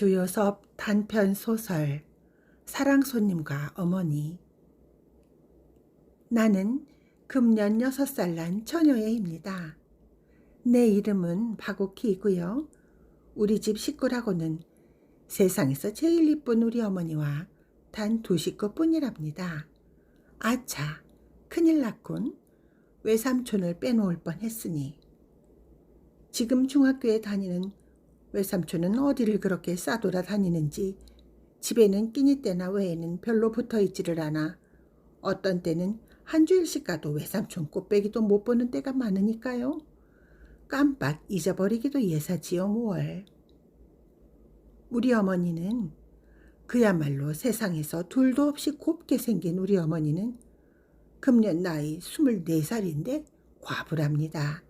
주요섭 단편 소설 사랑손님과 어머니. 나는 금년 6살 난 처녀애입니다. 내 이름은 박옥희이고요. 우리 집 식구라고는 세상에서 제일 이쁜 우리 어머니와 단 2식구뿐이랍니다. 아차, 큰일 났군. 외삼촌을 빼놓을 뻔했으니. 지금 중학교에 다니는 외삼촌은 어디를 그렇게 싸돌아 다니는지 집에는 끼니 때나 외에는 별로 붙어있지를 않아 어떤 때는 한 주일씩 가도 외삼촌 꽃배기도 못 보는 때가 많으니까요. 깜빡 잊어버리기도 예사지요 뭘. 우리 어머니는 그야말로 세상에서 둘도 없이 곱게 생긴 우리 어머니는 금년 나이 24살인데 과부랍니다.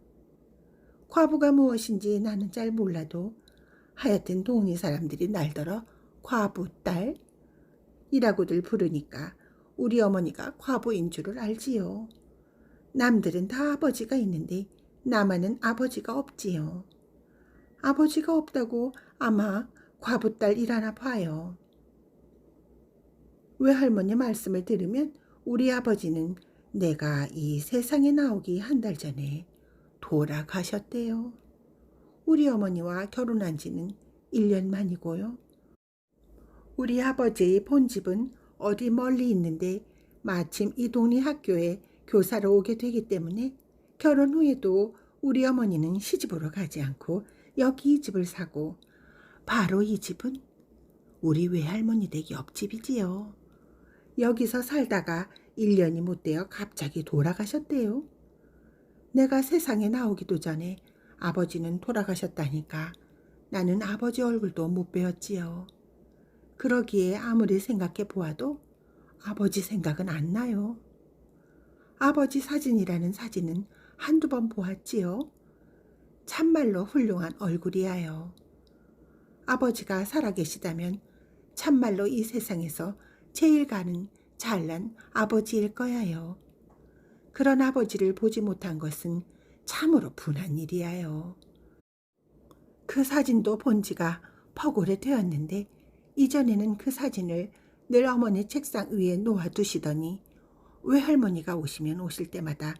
과부가 무엇인지 나는 잘 몰라도 하여튼 동네 사람들이 날더러 과부딸이라고들 부르니까 우리 어머니가 과부인 줄을 알지요. 남들은 다 아버지가 있는데 나만은 아버지가 없지요. 아버지가 없다고 아마 과부딸이라나 봐요. 외할머니 말씀을 들으면 우리 아버지는 내가 이 세상에 나오기 한 달 전에 돌아가셨대요. 우리 어머니와 결혼한 지는 1년 만이고요. 우리 아버지의 본집은 어디 멀리 있는데 마침 이 동네 학교에 교사로 오게 되기 때문에 결혼 후에도 우리 어머니는 시집으로 가지 않고 여기 이 집을 사고 바로 이 집은 우리 외할머니 댁 옆집이지요. 여기서 살다가 1년이 못 되어 갑자기 돌아가셨대요. 내가 세상에 나오기도 전에 아버지는 돌아가셨다니까 나는 아버지 얼굴도 못 배웠지요. 그러기에 아무리 생각해 보아도 아버지 생각은 안 나요. 아버지 사진이라는 사진은 한두 번 보았지요. 참말로 훌륭한 얼굴이야요. 아버지가 살아계시다면 참말로 이 세상에서 제일 가는 잘난 아버지일 거야요. 그런 아버지를 보지 못한 것은 참으로 분한 일이야요. 그 사진도 본 지가 퍽오래 되었는데 이전에는 그 사진을 늘 어머니 책상 위에 놓아두시더니 외할머니가 오시면 오실 때마다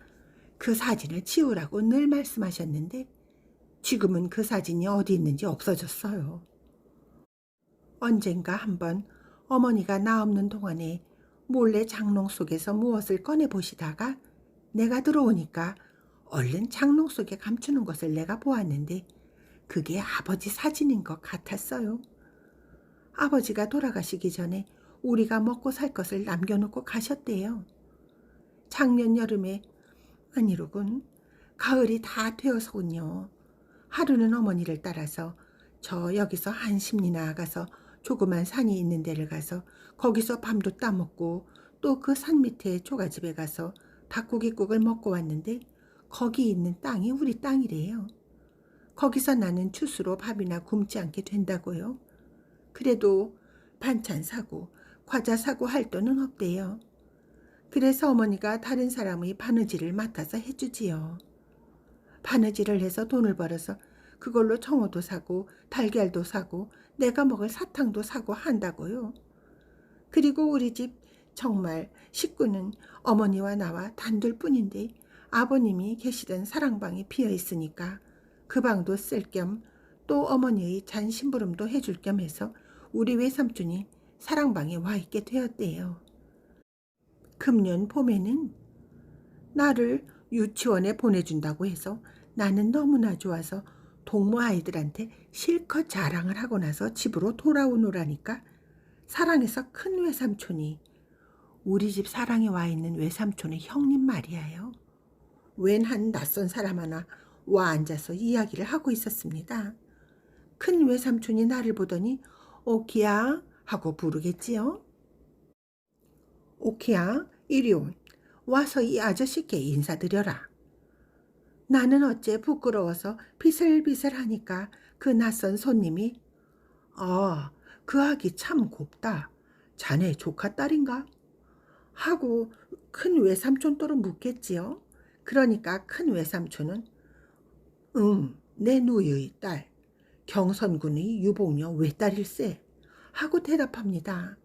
그 사진을 치우라고 늘 말씀하셨는데 지금은 그 사진이 어디 있는지 없어졌어요. 언젠가 한번 어머니가 나 없는 동안에 몰래 장롱 속에서 무엇을 꺼내 보시다가 내가 들어오니까 얼른 장롱 속에 감추는 것을 내가 보았는데 그게 아버지 사진인 것 같았어요. 아버지가 돌아가시기 전에 우리가 먹고 살 것을 남겨놓고 가셨대요. 작년 여름에 아니로군 가을이 다 되어서군요. 하루는 어머니를 따라서 저 여기서 한 심리 나아가서 조그만 산이 있는 데를 가서 거기서 밤도 따먹고 또 그 산 밑에 조가집에 가서 닭고기국을 먹고 왔는데 거기 있는 땅이 우리 땅이래요. 거기서 나는 추수로 밥이나 굶지 않게 된다고요. 그래도 반찬 사고 과자 사고 할 돈은 없대요. 그래서 어머니가 다른 사람의 바느질을 맡아서 해주지요. 바느질을 해서 돈을 벌어서 그걸로 청어도 사고 달걀도 사고 내가 먹을 사탕도 사고 한다고요. 그리고 우리 집 정말 식구는 어머니와 나와 단둘뿐인데 아버님이 계시던 사랑방이 비어 있으니까 그 방도 쓸 겸 또 어머니의 잔 심부름도 해줄 겸 해서 우리 외삼촌이 사랑방에 와 있게 되었대요. 금년 봄에는 나를 유치원에 보내준다고 해서 나는 너무나 좋아서 동무 아이들한테 실컷 자랑을 하고 나서 집으로 돌아오노라니까 사랑해서 큰 외삼촌이 우리 집 사랑에 와 있는 외삼촌의 형님 말이에요. 웬 한 낯선 사람 하나 와 앉아서 이야기를 하고 있었습니다. 큰 외삼촌이 나를 보더니 오키야 하고 부르겠지요. 오키야 이리 온. 와서 이 아저씨께 인사드려라. 나는 어째 부끄러워서 비슬비슬하니까 그 낯선 손님이 그 아기 참 곱다. 자네 조카 딸인가? 하고 큰 외삼촌 또로 묻겠지요. 그러니까 큰 외삼촌은 내 누이의 딸. 경선군의 유복녀 외딸일세 하고 대답합니다.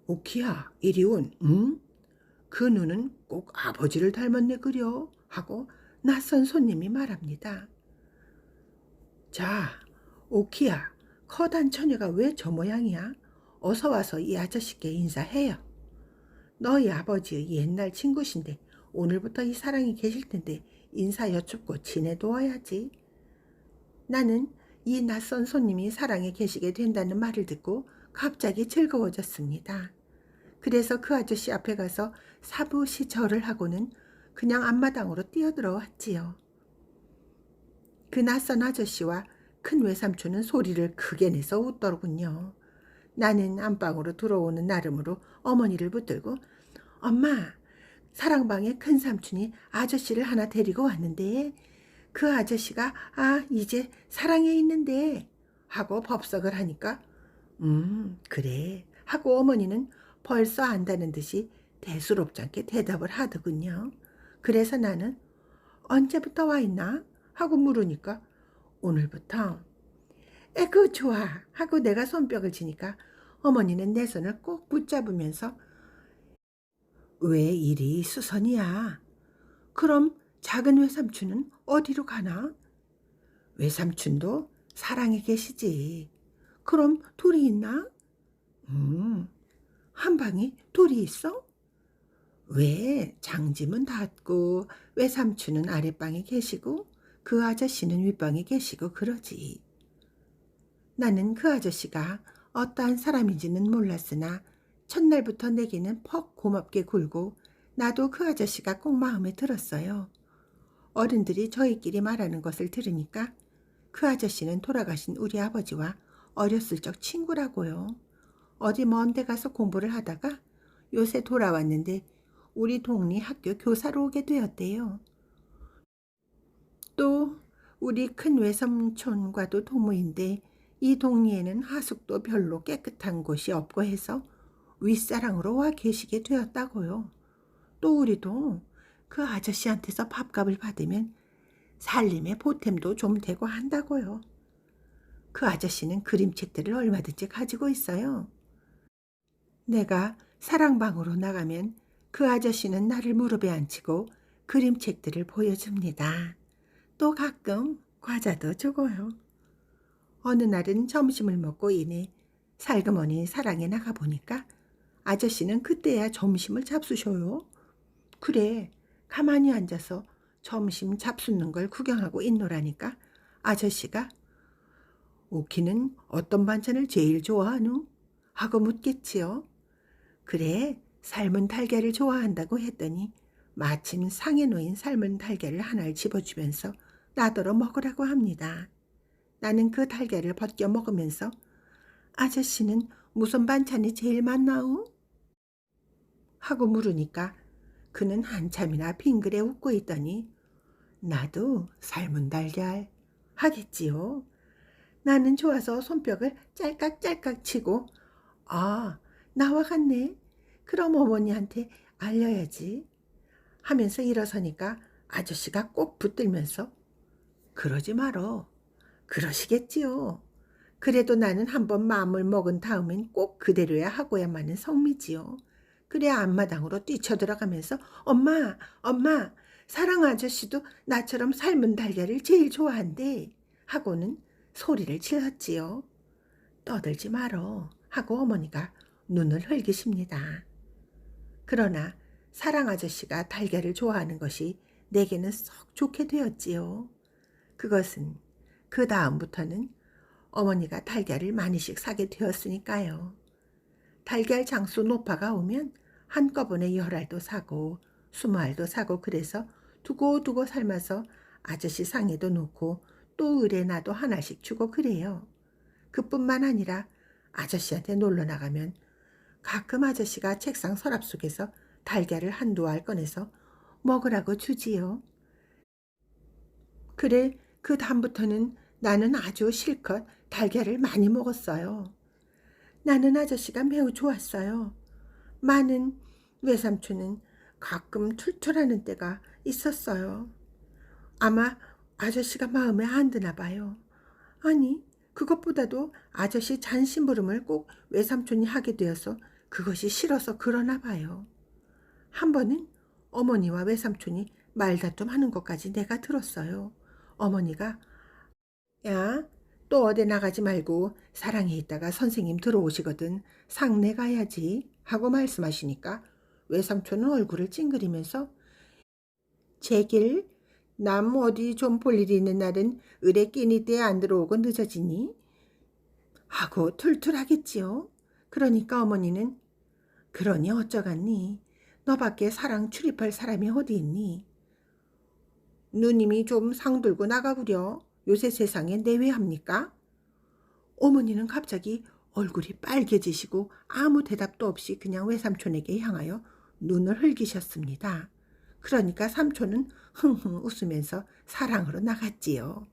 오키야 이리온 응? 그 눈은 꼭 아버지를 닮았네 그려 하고 낯선 손님이 말합니다. 자 오키야 커다란 처녀가 왜 저 모양이야? 어서 와서 이 아저씨께 인사해요. 너희 아버지의 옛날 친구신데 오늘부터 이 사랑이 계실 텐데 인사 여쭙고 지내도와야지. 나는 이 낯선 손님이 사랑에 계시게 된다는 말을 듣고 갑자기 즐거워졌습니다. 그래서 그 아저씨 앞에 가서 사부시 절을 하고는 그냥 앞마당으로 뛰어들어왔지요. 그 낯선 아저씨와 큰 외삼촌은 소리를 크게 내서 웃더군요. 나는 안방으로 들어오는 나름으로 어머니를 붙들고 엄마, 사랑방에 큰 삼촌이 아저씨를 하나 데리고 왔는데 그 아저씨가 이제 사랑에 있는데 하고 법석을 하니까 그래 하고 어머니는 벌써 안다는 듯이 대수롭지 않게 대답을 하더군요. 그래서 나는 언제부터 와 있나 하고 물으니까 오늘부터. 그 좋아 하고 내가 손뼉을 치니까 어머니는 내 손을 꼭 붙잡으면서 왜 이리 수선이야? 그럼 작은 외삼촌은 어디로 가나? 외삼촌도 사랑에 계시지. 그럼 둘이 있나? 한 방에 둘이 있어? 왜 장집은 닫고 외삼촌은 아랫방에 계시고 그 아저씨는 윗방에 계시고 그러지. 나는 그 아저씨가 어떠한 사람인지는 몰랐으나 첫날부터 내게는 퍽 고맙게 굴고 나도 그 아저씨가 꼭 마음에 들었어요. 어른들이 저희끼리 말하는 것을 들으니까 그 아저씨는 돌아가신 우리 아버지와 어렸을 적 친구라고요. 어디 먼 데 가서 공부를 하다가 요새 돌아왔는데 우리 동리 학교 교사로 오게 되었대요. 또 우리 큰 외삼촌과도 동무인데 이 동리에는 하숙도 별로 깨끗한 곳이 없고 해서 윗사랑으로 와 계시게 되었다고요. 또 우리도 그 아저씨한테서 밥값을 받으면 살림에 보탬도 좀 되고 한다고요. 그 아저씨는 그림책들을 얼마든지 가지고 있어요. 내가 사랑방으로 나가면 그 아저씨는 나를 무릎에 앉히고 그림책들을 보여줍니다. 또 가끔 과자도 주고요. 어느 날은 점심을 먹고 이내 살그머니 사랑에 나가보니까 아저씨는 그때야 점심을 잡수셔요. 그래 가만히 앉아서 점심 잡수는 걸 구경하고 있노라니까 아저씨가 오키는 어떤 반찬을 제일 좋아하누? 하고 묻겠지요. 그래 삶은 달걀을 좋아한다고 했더니 마침 상에 놓인 삶은 달걀을 하나를 집어주면서 나더러 먹으라고 합니다. 나는 그 달걀을 벗겨 먹으면서 아저씨는 무슨 반찬이 제일 맛나우? 하고 물으니까 그는 한참이나 빙그레 웃고 있더니 나도 삶은 달걀 하겠지요. 나는 좋아서 손뼉을 짤깍짤깍 치고 나와 같네. 그럼 어머니한테 알려야지 하면서 일어서니까 아저씨가 꼭 붙들면서 그러지 말어. 그러시겠지요. 그래도 나는 한번 마음을 먹은 다음엔 꼭 그대로야 하고야만은 성미지요. 그래 앞마당으로 뛰쳐들어가면서 엄마 엄마 사랑 아저씨도 나처럼 삶은 달걀을 제일 좋아한대 하고는 소리를 질렀지요. 떠들지 말어 하고 어머니가 눈을 흘기십니다. 그러나 사랑 아저씨가 달걀을 좋아하는 것이 내게는 썩 좋게 되었지요. 그것은 그 다음부터는 어머니가 달걀을 많이씩 사게 되었으니까요. 달걀 장수 노파가 오면 한꺼번에 10알도 사고 20알도 사고 그래서 두고두고 삶아서 아저씨 상에도 놓고 또 을에 나도 하나씩 주고 그래요. 그뿐만 아니라 아저씨한테 놀러 나가면 가끔 아저씨가 책상 서랍 속에서 달걀을 한두 알 꺼내서 먹으라고 주지요. 그래 그 다음부터는 나는 아주 실컷 달걀을 많이 먹었어요. 나는 아저씨가 매우 좋았어요. 많은 외삼촌은 가끔 툴툴하는 때가 있었어요. 아마 아저씨가 마음에 안 드나 봐요. 아니, 그것보다도 아저씨 잔심부름을 꼭 외삼촌이 하게 되어서 그것이 싫어서 그러나 봐요. 한 번은 어머니와 외삼촌이 말다툼하는 것까지 내가 들었어요. 어머니가 야, 또 어디 나가지 말고 사랑에 있다가 선생님 들어오시거든 상내 가야지 하고 말씀하시니까 외삼촌은 얼굴을 찡그리면서 제길 남 어디 좀 볼 일이 있는 날은 의뢰 끼니 때에 안 들어오고 늦어지니? 하고 툴툴하겠지요. 그러니까 어머니는 그러니 어쩌겠니? 너밖에 사랑 출입할 사람이 어디 있니? 누님이 좀 상들고 나가구려. 요새 세상에 내외합니까? 어머니는 갑자기 얼굴이 빨개지시고 아무 대답도 없이 그냥 외삼촌에게 향하여 눈을 흘기셨습니다. 그러니까 삼촌은 흥흥 웃으면서 사랑으로 나갔지요.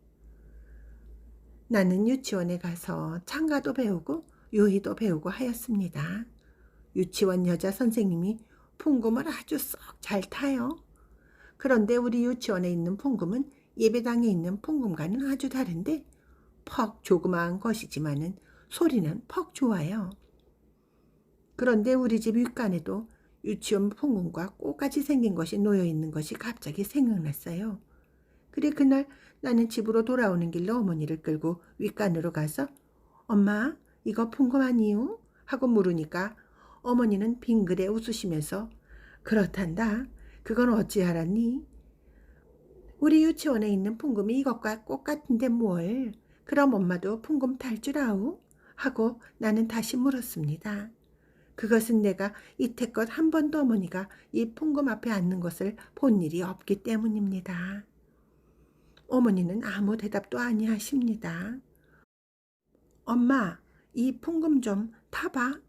나는 유치원에 가서 창가도 배우고 요리도 배우고 하였습니다. 유치원 여자 선생님이 풍금을 아주 썩 잘 타요. 그런데 우리 유치원에 있는 풍금은 예배당에 있는 풍금과는 아주 다른데 퍽 조그마한 것이지만은 소리는 퍽 좋아요. 그런데 우리 집 윗간에도 유치원 풍금과 꽃같이 생긴 것이 놓여 있는 것이 갑자기 생각났어요. 그래 그날 나는 집으로 돌아오는 길로 어머니를 끌고 윗간으로 가서 엄마 이거 풍금 아니요? 하고 물으니까 어머니는 빙그레 웃으시면서 그렇단다. 그건 어찌 알았니? 우리 유치원에 있는 풍금이 이것과 똑같은데 뭘. 그럼 엄마도 풍금 탈 줄 아우? 하고 나는 다시 물었습니다. 그것은 내가 이태껏 한 번도 어머니가 이 풍금 앞에 앉는 것을 본 일이 없기 때문입니다. 어머니는 아무 대답도 아니하십니다. 엄마, 이 풍금 좀 타봐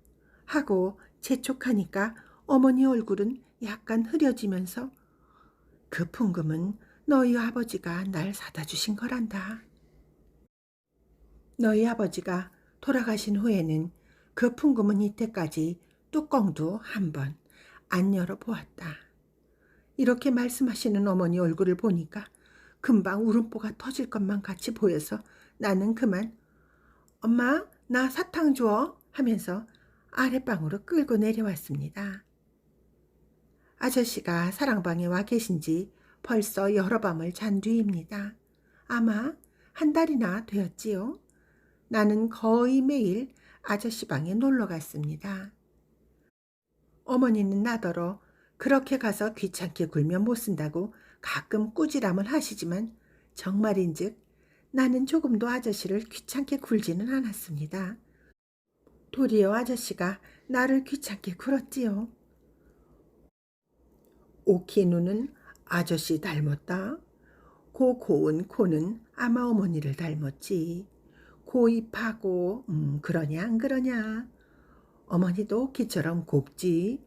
하고 재촉하니까 어머니 얼굴은 약간 흐려지면서 그 풍금은 너희 아버지가 날 사다 주신 거란다. 너희 아버지가 돌아가신 후에는 그 풍금은 이때까지 뚜껑도 한 번 안 열어보았다. 이렇게 말씀하시는 어머니 얼굴을 보니까 금방 울음보가 터질 것만 같이 보여서 나는 그만 엄마 나 사탕 줘 하면서 아랫방으로 끌고 내려왔습니다. 아저씨가 사랑방에 와 계신 지 벌써 여러 밤을 잔 뒤입니다. 아마 한 달이나 되었지요. 나는 거의 매일 아저씨 방에 놀러 갔습니다. 어머니는 나더러 그렇게 가서 귀찮게 굴면 못 쓴다고 가끔 꾸지람을 하시지만 정말인즉 나는 조금도 아저씨를 귀찮게 굴지는 않았습니다. 도리어 아저씨가 나를 귀찮게 굴었지요. 오키 눈은 아저씨 닮았다. 고 고운 코는 아마 어머니를 닮았지. 고 입하고 그러냐 안 그러냐. 어머니도 오키처럼 곱지.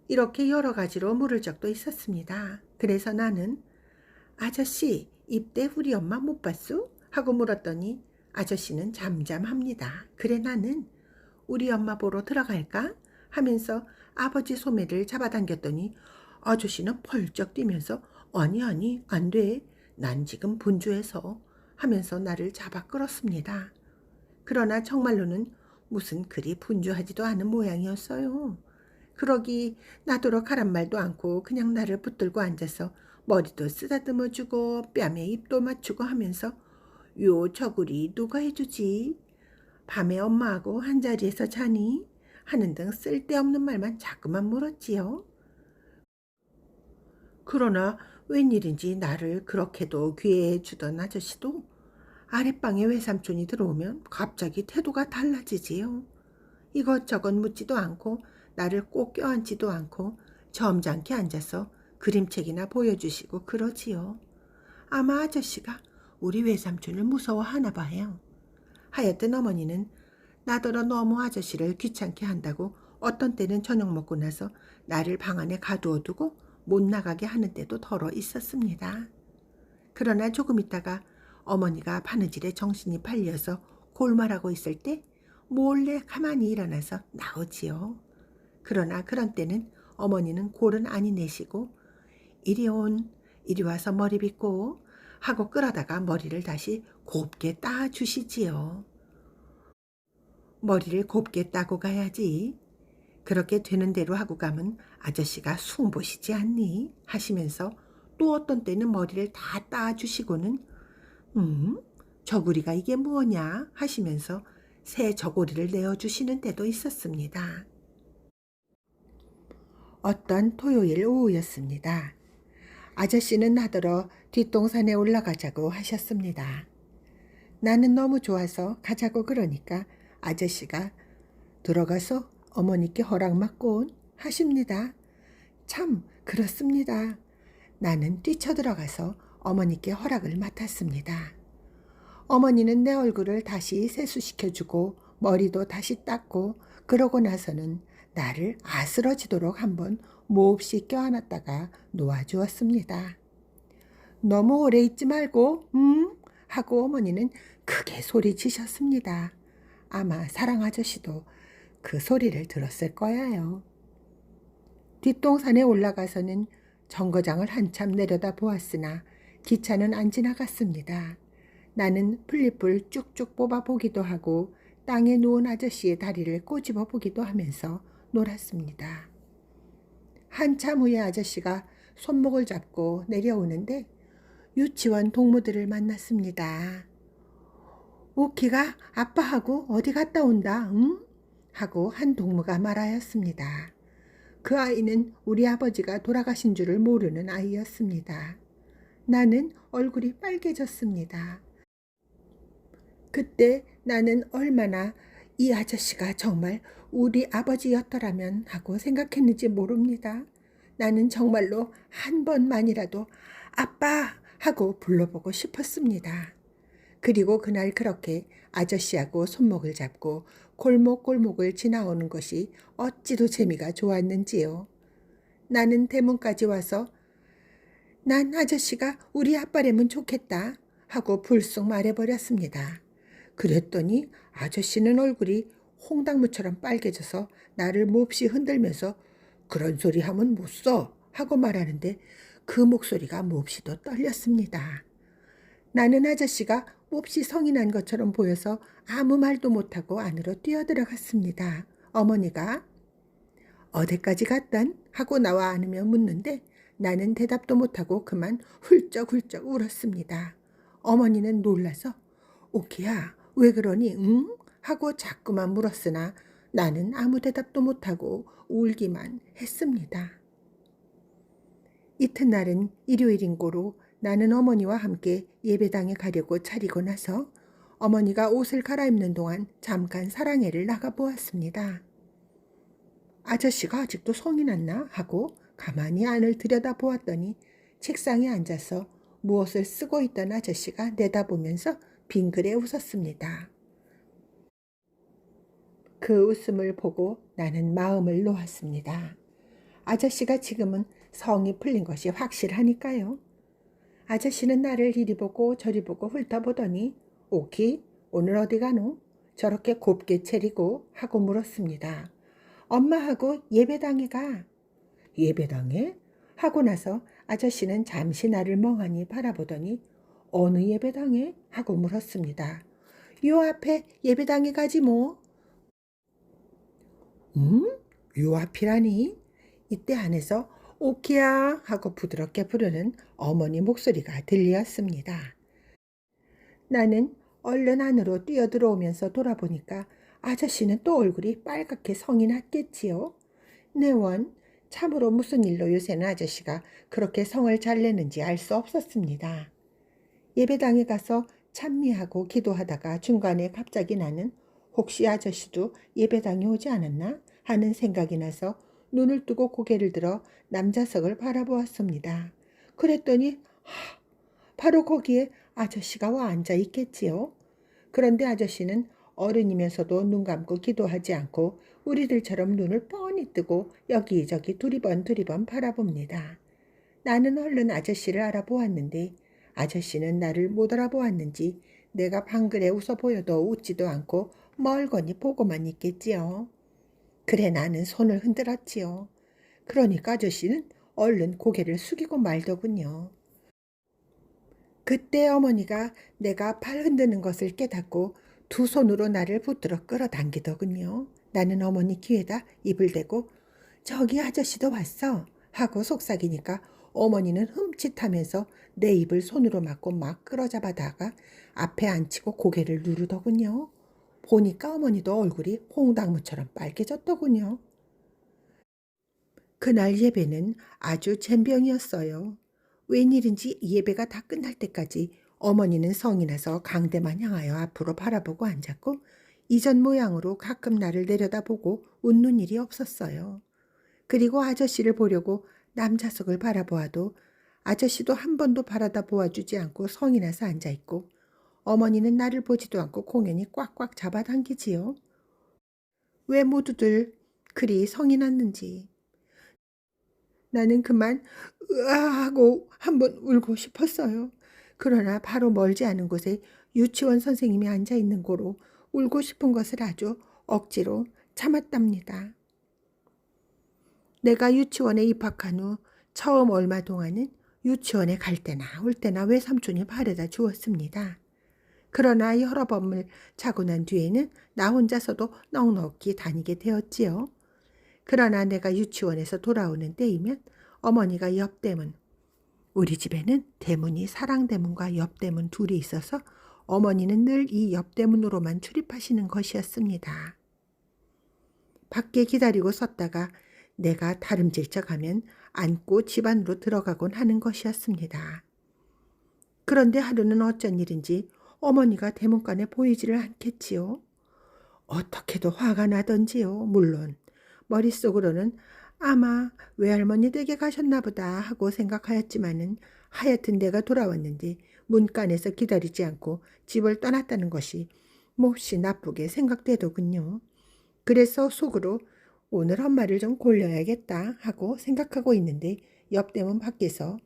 이렇게 여러 가지로 물을 적도 있었습니다. 그래서 나는 아저씨 입대 우리 엄마 못 봤소? 하고 물었더니 아저씨는 잠잠합니다. 그래 나는 우리 엄마 보러 들어갈까? 하면서 아버지 소매를 잡아당겼더니 아저씨는 펄쩍 뛰면서 아니 안 돼. 난 지금 분주해서 하면서 나를 잡아 끌었습니다. 그러나 정말로는 무슨 그리 분주하지도 않은 모양이었어요. 그러기 나도록 하란 말도 않고 그냥 나를 붙들고 앉아서 머리도 쓰다듬어주고 뺨에 입도 맞추고 하면서 요 저고리 누가 해주지? 밤에 엄마하고 한자리에서 자니? 하는 등 쓸데없는 말만 자꾸만 물었지요. 그러나 웬일인지 나를 그렇게도 귀해해 주던 아저씨도 아랫방에 외삼촌이 들어오면 갑자기 태도가 달라지지요. 이것저것 묻지도 않고 나를 꼭 껴안지도 않고 점잖게 앉아서 그림책이나 보여주시고 그러지요. 아마 아저씨가 우리 외삼촌을 무서워하나 봐요. 하여튼 어머니는 나더러 너무 아저씨를 귀찮게 한다고 어떤 때는 저녁 먹고 나서 나를 방 안에 가두어 두고 못 나가게 하는 때도 덜어 있었습니다. 그러나 조금 있다가 어머니가 바느질에 정신이 팔려서 골말하고 있을 때 몰래 가만히 일어나서 나오지요. 그러나 그런 때는 어머니는 골은 아니 내시고 이리 와서 머리 빗고 하고 끌어다가 머리를 다시 곱게 따주시지요. 머리를 곱게 따고 가야지. 그렇게 되는 대로 하고 가면 아저씨가 숭보시지 않니? 하시면서 또 어떤 때는 머리를 다 따주시고는 저고리가 이게 무엇냐? 하시면서 새 저고리를 내어주시는 때도 있었습니다. 어떤 토요일 오후였습니다. 아저씨는 나더러 뒷동산에 올라가자고 하셨습니다. 나는 너무 좋아서 가자고 그러니까 아저씨가 들어가서 어머니께 허락받고 온 하십니다. 참 그렇습니다. 나는 뛰쳐들어가서 어머니께 허락을 맡았습니다. 어머니는 내 얼굴을 다시 세수시켜주고 머리도 다시 닦고 그러고 나서는 나를 아스러지도록 한번 몹시 껴안았다가 놓아주었습니다. 너무 오래 있지 말고 하고 어머니는 크게 소리치셨습니다. 아마 사랑 아저씨도 그 소리를 들었을 거예요. 뒷동산에 올라가서는 정거장을 한참 내려다 보았으나 기차는 안 지나갔습니다. 나는 풀잎을 쭉쭉 뽑아 보기도 하고 땅에 누운 아저씨의 다리를 꼬집어 보기도 하면서 놀았습니다. 한참 후에 아저씨가 손목을 잡고 내려오는데 유치원 동무들을 만났습니다. 오키가 아빠하고 어디 갔다 온다, 응? 하고 한 동무가 말하였습니다. 그 아이는 우리 아버지가 돌아가신 줄을 모르는 아이였습니다. 나는 얼굴이 빨개졌습니다. 그때 나는 얼마나 이 아저씨가 정말 우리 아버지였더라면 하고 생각했는지 모릅니다. 나는 정말로 한 번만이라도 아빠 하고 불러보고 싶었습니다. 그리고 그날 그렇게 아저씨하고 손목을 잡고 골목골목을 지나오는 것이 어찌도 재미가 좋았는지요. 나는 대문까지 와서 난 아저씨가 우리 아빠라면 좋겠다 하고 불쑥 말해버렸습니다. 그랬더니 아저씨는 얼굴이 홍당무처럼 빨개져서 나를 몹시 흔들면서 그런 소리 하면 못 써 하고 말하는데 그 목소리가 몹시도 떨렸습니다. 나는 아저씨가 몹시 성이 난 것처럼 보여서 아무 말도 못하고 안으로 뛰어들어갔습니다. 어머니가 어디까지 갔단? 하고 나와 안으며 묻는데 나는 대답도 못하고 그만 훌쩍훌쩍 울었습니다. 어머니는 놀라서 오키야 왜 그러니 응? 하고 자꾸만 물었으나 나는 아무 대답도 못하고 울기만 했습니다. 이튿날은 일요일인 고로 나는 어머니와 함께 예배당에 가려고 차리고 나서 어머니가 옷을 갈아입는 동안 잠깐 사랑회를 나가보았습니다. 아저씨가 아직도 성이 났나 하고 가만히 안을 들여다보았더니 책상에 앉아서 무엇을 쓰고 있던 아저씨가 내다보면서 빙그레 웃었습니다. 그 웃음을 보고 나는 마음을 놓았습니다. 아저씨가 지금은 성이 풀린 것이 확실하니까요. 아저씨는 나를 이리 보고 저리 보고 훑어보더니 오키 오늘 어디 가노? 저렇게 곱게 차리고 하고 물었습니다. 엄마하고 예배당에 가. 예배당에? 하고 나서 아저씨는 잠시 나를 멍하니 바라보더니 어느 예배당에? 하고 물었습니다. 요 앞에 예배당에 가지 뭐. 요 앞이라니? 이때 안에서 오키야 하고 부드럽게 부르는 어머니 목소리가 들렸습니다. 나는 얼른 안으로 뛰어들어오면서 돌아보니까 아저씨는 또 얼굴이 빨갛게 성이 났겠지요. 네원 참으로 무슨 일로 요새는 아저씨가 그렇게 성을 잘 내는지 알 수 없었습니다. 예배당에 가서 찬미하고 기도하다가 중간에 갑자기 나는 혹시 아저씨도 예배당에 오지 않았나 하는 생각이 나서 눈을 뜨고 고개를 들어 남자석을 바라보았습니다. 그랬더니 바로 거기에 아저씨가 와 앉아 있겠지요. 그런데 아저씨는 어른이면서도 눈 감고 기도하지 않고 우리들처럼 눈을 뻔히 뜨고 여기저기 두리번 바라봅니다. 나는 얼른 아저씨를 알아보았는데 아저씨는 나를 못 알아보았는지 내가 방글에 웃어 보여도 웃지도 않고 멀거니 보고만 있겠지요. 그래 나는 손을 흔들었지요. 그러니까 아저씨는 얼른 고개를 숙이고 말더군요. 그때 어머니가 내가 팔 흔드는 것을 깨닫고 두 손으로 나를 붙들어 끌어당기더군요. 나는 어머니 귀에다 입을 대고 저기 아저씨도 왔어 하고 속삭이니까 어머니는 흠칫하면서 내 입을 손으로 막고 막 끌어잡아다가 앞에 앉히고 고개를 누르더군요. 보니까 어머니도 얼굴이 홍당무처럼 빨개졌더군요. 그날 예배는 아주 젬병이었어요. 웬일인지 예배가 다 끝날 때까지 어머니는 성이 나서 강대만 향하여 앞으로 바라보고 앉았고 이전 모양으로 가끔 나를 내려다보고 웃는 일이 없었어요. 그리고 아저씨를 보려고 남좌석을 바라보아도 아저씨도 한 번도 바라다 보아주지 않고 성이 나서 앉아있고 어머니는 나를 보지도 않고 공연히 꽉꽉 잡아당기지요. 왜 모두들 그리 성이 났는지. 나는 그만 으아 하고 한번 울고 싶었어요. 그러나 바로 멀지 않은 곳에 유치원 선생님이 앉아있는 고로 울고 싶은 것을 아주 억지로 참았답니다. 내가 유치원에 입학한 후 처음 얼마 동안은 유치원에 갈 때나 올 때나 외삼촌이 바래다 주었습니다. 그러나 여러 번을 자고 난 뒤에는 나 혼자서도 넉넉히 다니게 되었지요. 그러나 내가 유치원에서 돌아오는 때이면 어머니가 옆대문, 우리 집에는 대문이 사랑대문과 옆대문 둘이 있어서 어머니는 늘 이 옆대문으로만 출입하시는 것이었습니다. 밖에 기다리고 섰다가 내가 다름질 척하면 안고 집 안으로 들어가곤 하는 것이었습니다. 그런데 하루는 어쩐 일인지 어머니가 대문간에 보이지를 않겠지요. 어떻게도 화가 나던지요. 물론 머릿속으로는 아마 외할머니 댁에 가셨나 보다 하고 생각하였지만은 하여튼 내가 돌아왔는데 문간에서 기다리지 않고 집을 떠났다는 것이 몹시 나쁘게 생각되더군요. 그래서 속으로 오늘 엄마를 좀 골려야겠다 하고 생각하고 있는데 옆대문 밖에서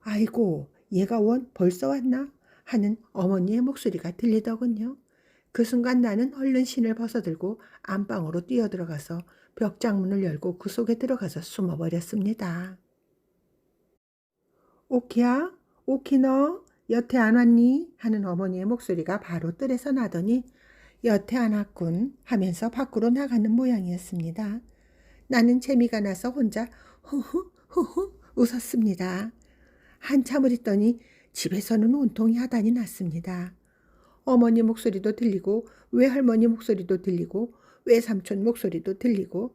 아이고 얘가 원 벌써 왔나? 하는 어머니의 목소리가 들리더군요. 그 순간 나는 얼른 신을 벗어들고 안방으로 뛰어들어가서 벽장문을 열고 그 속에 들어가서 숨어버렸습니다. 오키야? 오키 너 여태 안 왔니? 하는 어머니의 목소리가 바로 뜰에서 나더니 여태 안 왔군 하면서 밖으로 나가는 모양이었습니다. 나는 재미가 나서 혼자 후후 후후 웃었습니다. 한참을 있더니 집에서는 온통이 하단이 났습니다. 어머니 목소리도 들리고 외할머니 목소리도 들리고 외삼촌 목소리도 들리고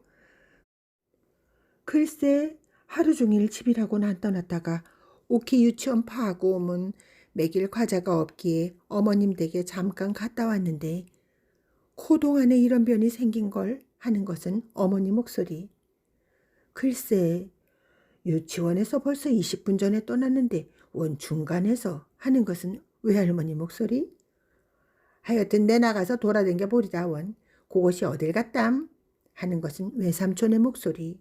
글쎄 하루 종일 집이라고는 안 떠났다가 오키 유치원 파하고 오면 먹일 과자가 없기에 어머님 댁에 잠깐 갔다 왔는데 코동안에 이런 변이 생긴 걸 하는 것은 어머니 목소리. 글쎄 유치원에서 벌써 20분 전에 떠났는데 원 중간에서 하는 것은 외할머니 목소리. 하여튼 내 나가서 돌아댕겨 보리다 원. 그것이 어딜 갔담? 하는 것은 외삼촌의 목소리.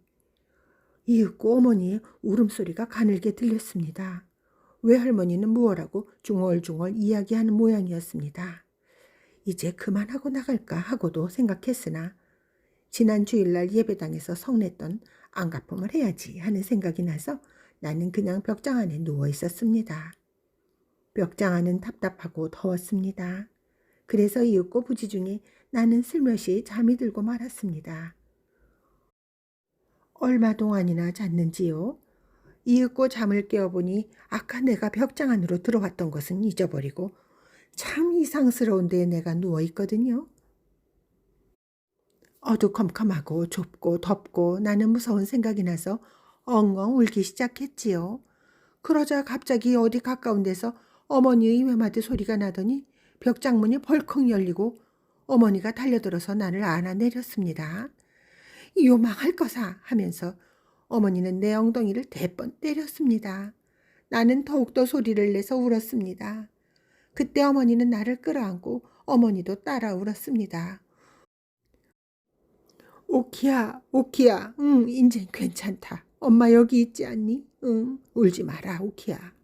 이윽고 어머니의 울음소리가 가늘게 들렸습니다. 외할머니는 무엇라고 중얼중얼 이야기하는 모양이었습니다. 이제 그만하고 나갈까 하고도 생각했으나 지난 주일날 예배당에서 성냈던 안가품을 해야지 하는 생각이 나서 나는 그냥 벽장 안에 누워 있었습니다. 벽장 안은 답답하고 더웠습니다. 그래서 이윽고 부지 중에 나는 슬며시 잠이 들고 말았습니다. 얼마 동안이나 잤는지요? 이윽고 잠을 깨어보니 아까 내가 벽장 안으로 들어왔던 것은 잊어버리고 참 이상스러운 데에 내가 누워있거든요. 어두컴컴하고 좁고 덥고 나는 무서운 생각이 나서 엉엉 울기 시작했지요. 그러자 갑자기 어디 가까운 데서 어머니의 외마디 소리가 나더니 벽장문이 벌컥 열리고 어머니가 달려들어서 나를 안아내렸습니다. 요망할 거사 하면서 어머니는 내 엉덩이를 대번 때렸습니다. 나는 더욱더 소리를 내서 울었습니다. 그때 어머니는 나를 끌어안고 어머니도 따라 울었습니다. 오키야, 오키야, 응, 인젠 괜찮다. 엄마 여기 있지 않니? 응, 울지 마라, 오키야.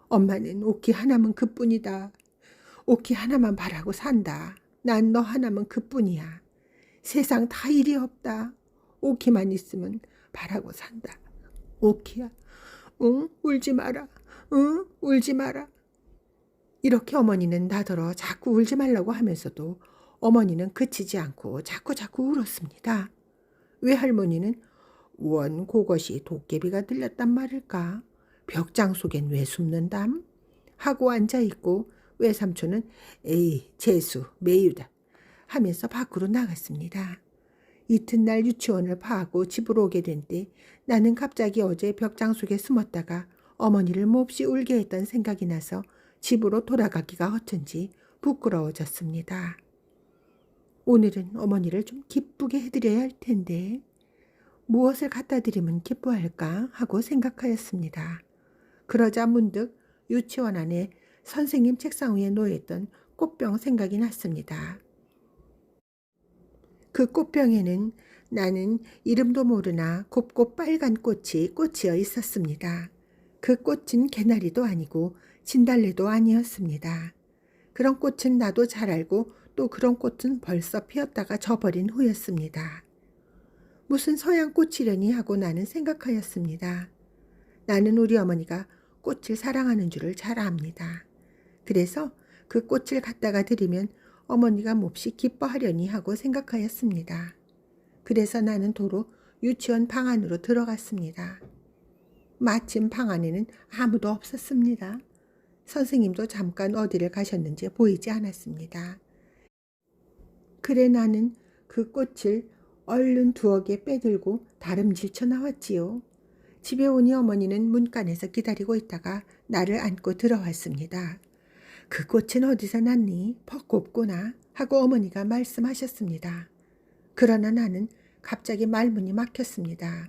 엄마는 오키 하나면 그뿐이다. 오키 하나만 바라고 산다. 난 너 하나면 그뿐이야. 세상 다 일이 없다. 오키만 있으면 바라고 산다. 오키야, 응, 울지 마라. 응, 울지 마라. 이렇게 어머니는 나더러 자꾸 울지 말라고 하면서도 어머니는 그치지 않고 자꾸 울었습니다. 외할머니는 원 그것이 도깨비가 들렸단 말일까? 벽장 속엔 왜 숨는담? 하고 앉아있고 외삼촌은 에이 재수 매유다 하면서 밖으로 나갔습니다. 이튿날 유치원을 파하고 집으로 오게 된 때 나는 갑자기 어제 벽장 속에 숨었다가 어머니를 몹시 울게 했던 생각이 나서 집으로 돌아가기가 어쩐지 부끄러워졌습니다. 오늘은 어머니를 좀 기쁘게 해드려야 할 텐데 무엇을 갖다 드리면 기뻐할까 하고 생각하였습니다. 그러자 문득 유치원 안에 선생님 책상 위에 놓여있던 꽃병 생각이 났습니다. 그 꽃병에는 나는 이름도 모르나 곱고 빨간 꽃이 꽂혀 있었습니다. 그 꽃은 개나리도 아니고 진달래도 아니었습니다. 그런 꽃은 나도 잘 알고 또 그런 꽃은 벌써 피었다가 져버린 후였습니다. 무슨 서양 꽃이려니 하고 나는 생각하였습니다. 나는 우리 어머니가 꽃을 사랑하는 줄을 잘 압니다. 그래서 그 꽃을 갖다가 드리면 어머니가 몹시 기뻐하려니 하고 생각하였습니다. 그래서 나는 도로 유치원 방 안으로 들어갔습니다. 마침 방 안에는 아무도 없었습니다. 선생님도 잠깐 어디를 가셨는지 보이지 않았습니다. 그래 나는 그 꽃을 얼른 두어 개 빼들고 다름질쳐 나왔지요. 집에 오니 어머니는 문간에서 기다리고 있다가 나를 안고 들어왔습니다. 그 꽃은 어디서 났니? 퍽곱구나 하고 어머니가 말씀하셨습니다. 그러나 나는 갑자기 말문이 막혔습니다.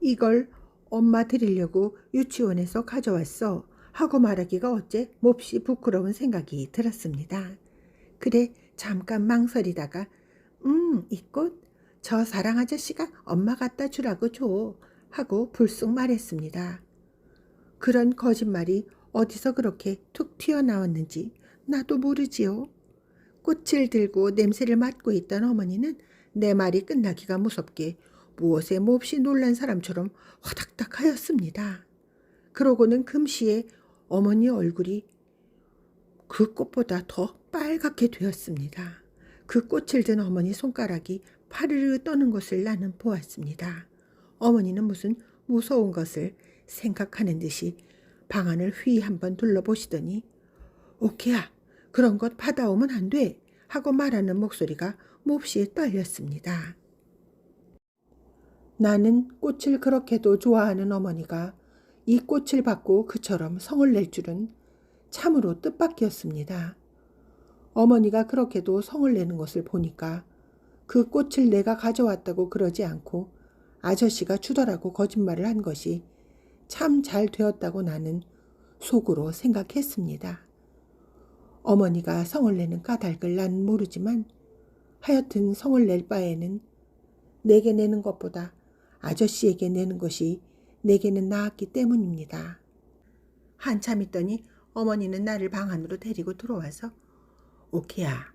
이걸 엄마 드리려고 유치원에서 가져왔어 하고 말하기가 어째 몹시 부끄러운 생각이 들었습니다. 그래 잠깐 망설이다가 이 꽃? 저 사랑 아저씨가 엄마 갖다 주라고 줘 하고 불쑥 말했습니다. 그런 거짓말이 어디서 그렇게 툭 튀어나왔는지 나도 모르지요. 꽃을 들고 냄새를 맡고 있던 어머니는 내 말이 끝나기가 무섭게 무엇에 몹시 놀란 사람처럼 화닥닥 하였습니다. 그러고는 금시에 어머니 얼굴이 그 꽃보다 더 빨갛게 되었습니다. 그 꽃을 든 어머니 손가락이 파르르 떠는 것을 나는 보았습니다. 어머니는 무슨 무서운 것을 생각하는 듯이 방 안을 휘 한번 둘러보시더니 오케야 그런 것 받아오면 안 돼 하고 말하는 목소리가 몹시 떨렸습니다. 나는 꽃을 그렇게도 좋아하는 어머니가 이 꽃을 받고 그처럼 성을 낼 줄은 참으로 뜻밖이었습니다. 어머니가 그렇게도 성을 내는 것을 보니까 그 꽃을 내가 가져왔다고 그러지 않고 아저씨가 주더라고 거짓말을 한 것이 참 잘 되었다고 나는 속으로 생각했습니다. 어머니가 성을 내는 까닭을 난 모르지만 하여튼 성을 낼 바에는 내게 내는 것보다 아저씨에게 내는 것이 내게는 나았기 때문입니다. 한참 있더니 어머니는 나를 방 안으로 데리고 들어와서 오케야,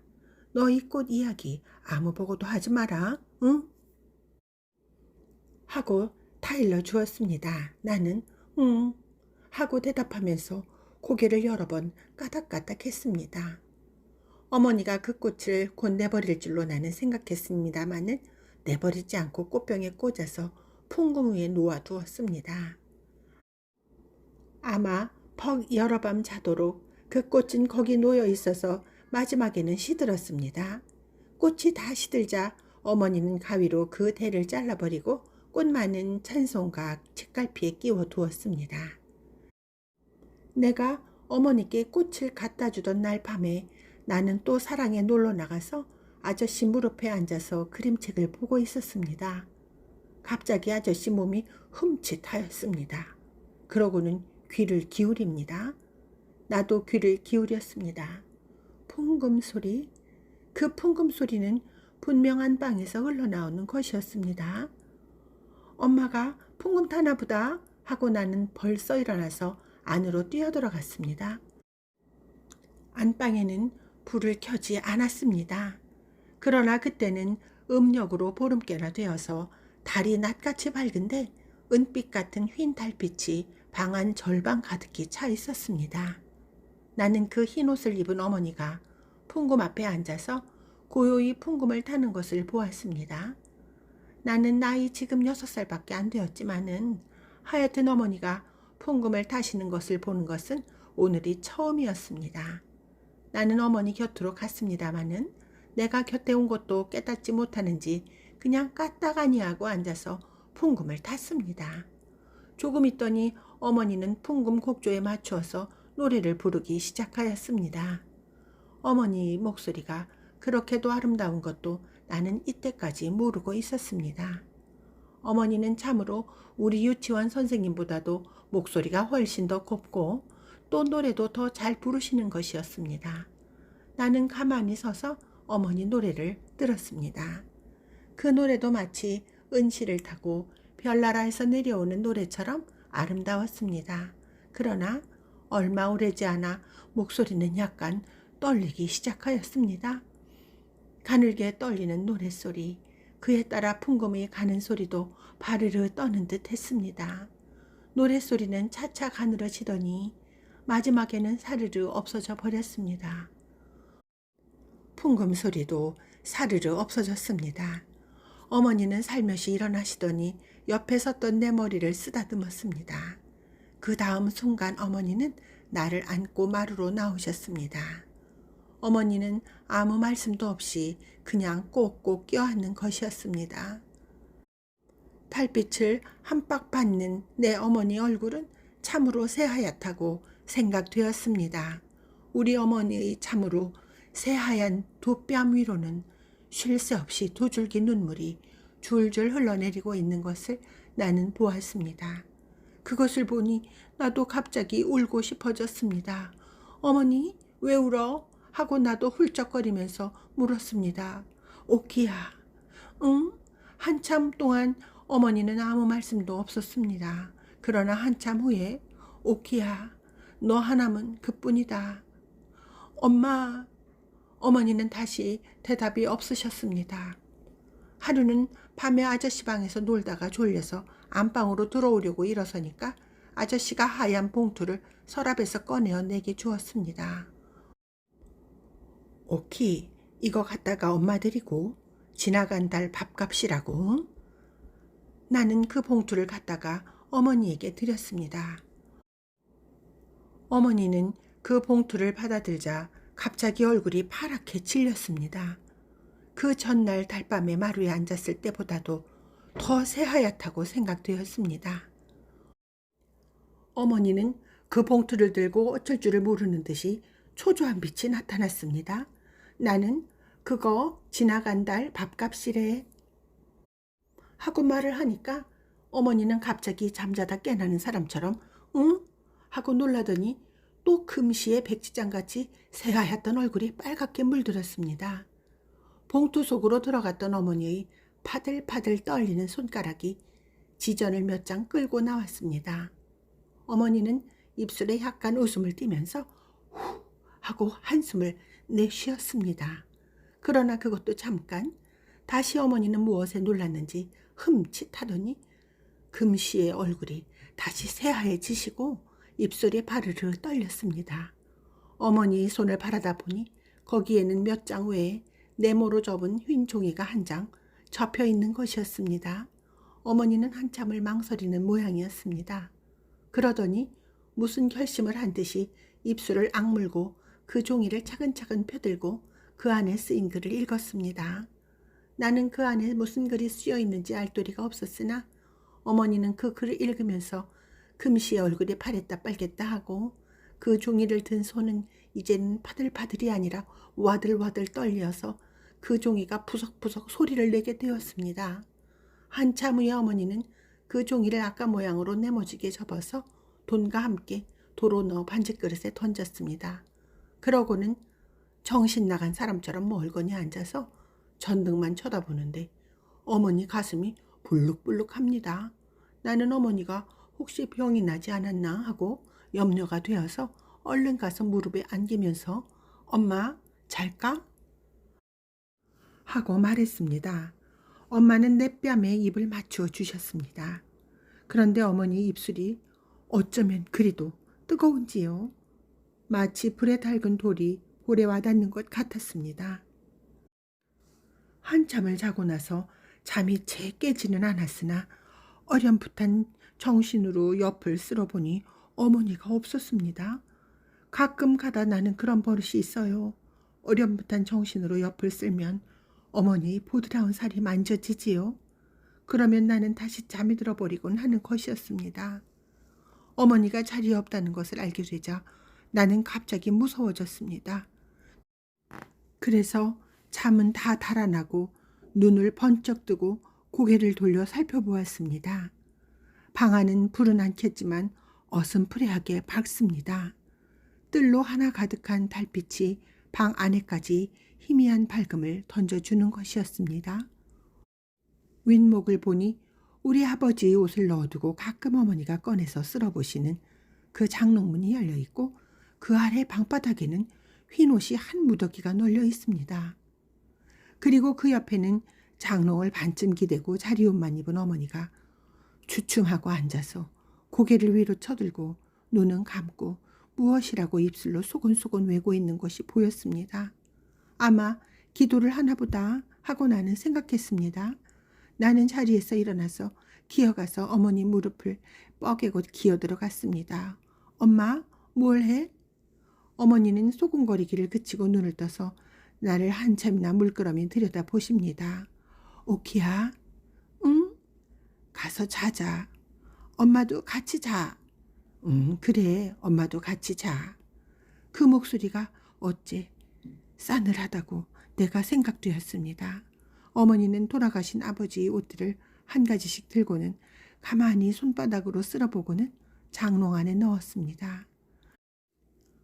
너 이 꽃 이야기 아무 보고도 하지 마라, 응? 하고 타일러 주었습니다. 나는 응 하고 대답하면서 고개를 여러 번 까닥까닥 했습니다. 어머니가 그 꽃을 곧 내버릴 줄로 나는 생각했습니다마는 내버리지 않고 꽃병에 꽂아서 풍금 위에 놓아두었습니다. 아마 퍽 여러 밤 자도록 그 꽃은 거기 놓여 있어서 마지막에는 시들었습니다. 꽃이 다 시들자 어머니는 가위로 그 대를 잘라버리고 꽃 많은 찬송각 책갈피에 끼워 두었습니다. 내가 어머니께 꽃을 갖다 주던 날 밤에 나는 또 사랑에 놀러 나가서 아저씨 무릎에 앉아서 그림책을 보고 있었습니다. 갑자기 아저씨 몸이 흠칫하였습니다. 그러고는 귀를 기울입니다. 나도 귀를 기울였습니다. 풍금 소리, 그 풍금 소리는 분명한 방에서 흘러나오는 것이었습니다. 엄마가 풍금 타나 보다 하고 나는 벌써 일어나서 안으로 뛰어들어갔습니다. 안방에는 불을 켜지 않았습니다. 그러나 그때는 음력으로 보름께나 되어서 달이 낯같이 밝은데 은빛 같은 휜 달빛이 방 안 절반 가득히 차 있었습니다. 나는 그 흰 옷을 입은 어머니가 풍금 앞에 앉아서 고요히 풍금을 타는 것을 보았습니다. 나는 나이 지금 6살밖에 안 되었지만은 하여튼 어머니가 풍금을 타시는 것을 보는 것은 오늘이 처음이었습니다. 나는 어머니 곁으로 갔습니다마는 내가 곁에 온 것도 깨닫지 못하는지 그냥 까딱아니하고 앉아서 풍금을 탔습니다. 조금 있더니 어머니는 풍금 곡조에 맞추어서 노래를 부르기 시작하였습니다. 어머니 목소리가 그렇게도 아름다운 것도 나는 이때까지 모르고 있었습니다. 어머니는 참으로 우리 유치원 선생님보다도 목소리가 훨씬 더 곱고 또 노래도 더 잘 부르시는 것이었습니다. 나는 가만히 서서 어머니 노래를 들었습니다. 그 노래도 마치 은시를 타고 별나라에서 내려오는 노래처럼 아름다웠습니다. 그러나 얼마 오래지 않아 목소리는 약간 떨리기 시작하였습니다. 가늘게 떨리는 노랫소리, 그에 따라 풍금이 가는 소리도 바르르 떠는 듯 했습니다. 노랫소리는 차차 가늘어지더니 마지막에는 사르르 없어져 버렸습니다. 풍금 소리도 사르르 없어졌습니다. 어머니는 살며시 일어나시더니 옆에 섰던 내 머리를 쓰다듬었습니다. 그 다음 순간 어머니는 나를 안고 마루로 나오셨습니다. 어머니는 아무 말씀도 없이 그냥 꼭꼭 껴안는 것이었습니다. 달빛을 한박 받는 내 어머니 얼굴은 참으로 새하얗다고 생각되었습니다. 우리 어머니의 참으로 새하얀 두 뺨 위로는 쉴 새 없이 두 줄기 눈물이 줄줄 흘러내리고 있는 것을 나는 보았습니다. 그것을 보니 나도 갑자기 울고 싶어졌습니다. 어머니, 왜 울어? 하고 나도 훌쩍거리면서 물었습니다. 오키야. 응? 한참 동안 어머니는 아무 말씀도 없었습니다. 그러나 한참 후에 오키야, 너 하나면 그뿐이다. 엄마, 어머니는 다시 대답이 없으셨습니다. 하루는 밤에 아저씨 방에서 놀다가 졸려서 안방으로 들어오려고 일어서니까 아저씨가 하얀 봉투를 서랍에서 꺼내어 내게 주었습니다. 오키, 이거 갖다가 엄마 드리고 지나간 달 밥값이라고. 나는 그 봉투를 갖다가 어머니에게 드렸습니다. 어머니는 그 봉투를 받아들자 갑자기 얼굴이 파랗게 질렸습니다. 그 전날 달밤에 마루에 앉았을 때보다도 더 새하얗다고 생각되었습니다. 어머니는 그 봉투를 들고 어쩔 줄을 모르는 듯이 초조한 빛이 나타났습니다. 나는 그거 지나간 달 밥값이래 하고 말을 하니까 어머니는 갑자기 잠자다 깨나는 사람처럼 응? 하고 놀라더니 또 금시에 백지장같이 새하얗던 얼굴이 빨갛게 물들었습니다. 봉투 속으로 들어갔던 어머니의 파들파들 떨리는 손가락이 지전을 몇 장 끌고 나왔습니다. 어머니는 입술에 약간 웃음을 띠면서 후 하고 한숨을 내쉬었습니다. 그러나 그것도 잠깐. 다시 어머니는 무엇에 놀랐는지 흠칫하더니 금시의 얼굴이 다시 새하얘지시고 입술이 바르르 떨렸습니다. 어머니의 손을 바라다 보니 거기에는 몇 장 외에 네모로 접은 흰 종이가 한 장 접혀 있는 것이었습니다. 어머니는 한참을 망설이는 모양이었습니다. 그러더니 무슨 결심을 한 듯이 입술을 악물고 그 종이를 차근차근 펴들고 그 안에 쓰인 글을 읽었습니다. 나는 그 안에 무슨 글이 쓰여 있는지 알 도리가 없었으나 어머니는 그 글을 읽으면서 금시의 얼굴이 파랬다 빨겠다 하고 그 종이를 든 손은 이제는 파들파들이 아니라 와들와들 떨려서 그 종이가 부석부석 소리를 내게 되었습니다. 한참 후에 어머니는 그 종이를 아까 모양으로 네모지게 접어서 돈과 함께 도로 넣어 반죽그릇에 던졌습니다. 그러고는 정신 나간 사람처럼 멀거니 앉아서 전등만 쳐다보는데 어머니 가슴이 불룩불룩합니다. 나는 어머니가 혹시 병이 나지 않았나 하고 염려가 되어서 얼른 가서 무릎에 안기면서 엄마 잘까? 하고 말했습니다. 엄마는 내 뺨에 입을 맞추어 주셨습니다. 그런데 어머니 입술이 어쩌면 그리도 뜨거운지요. 마치 불에 달군 돌이 볼에 와닿는 것 같았습니다. 한참을 자고 나서 잠이 채 깨지는 않았으나 어렴풋한 정신으로 옆을 쓸어보니 어머니가 없었습니다. 가끔 가다 나는 그런 버릇이 있어요. 어렴풋한 정신으로 옆을 쓸면 어머니 보드라운 살이 만져지지요. 그러면 나는 다시 잠이 들어버리곤 하는 것이었습니다. 어머니가 자리에 없다는 것을 알게 되자 나는 갑자기 무서워졌습니다. 그래서 잠은 다 달아나고 눈을 번쩍 뜨고 고개를 돌려 살펴보았습니다. 방 안은 불은 안 켰지만 어슴푸레하게 밝습니다. 뜰로 하나 가득한 달빛이 방 안에까지 희미한 밝음을 던져주는 것이었습니다. 윗목을 보니 우리 아버지의 옷을 넣어두고 가끔 어머니가 꺼내서 쓸어보시는 그 장롱문이 열려있고 그 아래 방바닥에는 흰 옷이 한 무더기가 널려 있습니다. 그리고 그 옆에는 장롱을 반쯤 기대고 자리옷만 입은 어머니가 주춤하고 앉아서 고개를 위로 쳐들고 눈은 감고 무엇이라고 입술로 소곤소곤 외고 있는 것이 보였습니다. 아마 기도를 하나보다 하고 나는 생각했습니다. 나는 자리에서 일어나서 기어가서 어머니 무릎을 뻐개고 기어들어갔습니다. 엄마, 뭘 해? 어머니는 소곤거리기를 그치고 눈을 떠서 나를 한참이나 물끄러미 들여다보십니다. 오키야? 응? 가서 자자. 엄마도 같이 자. 그래, 엄마도 같이 자. 그 목소리가 어째 싸늘하다고 내가 생각되었습니다. 어머니는 돌아가신 아버지의 옷들을 한 가지씩 들고는 가만히 손바닥으로 쓸어보고는 장롱 안에 넣었습니다.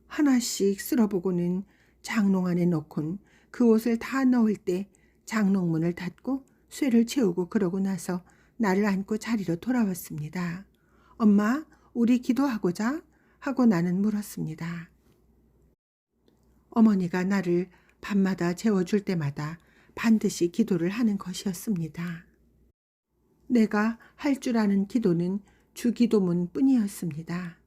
하나씩 쓸어보고는 장롱 안에 넣곤 그 옷을 다 넣을 때 장롱문을 닫고 쇠를 채우고 그러고 나서 나를 안고 자리로 돌아왔습니다. 엄마, 우리 기도하고자? 하고 나는 물었습니다. 어머니가 나를 밤마다 재워줄 때마다 반드시 기도를 하는 것이었습니다. 내가 할 줄 아는 기도는 주기도문 뿐이었습니다.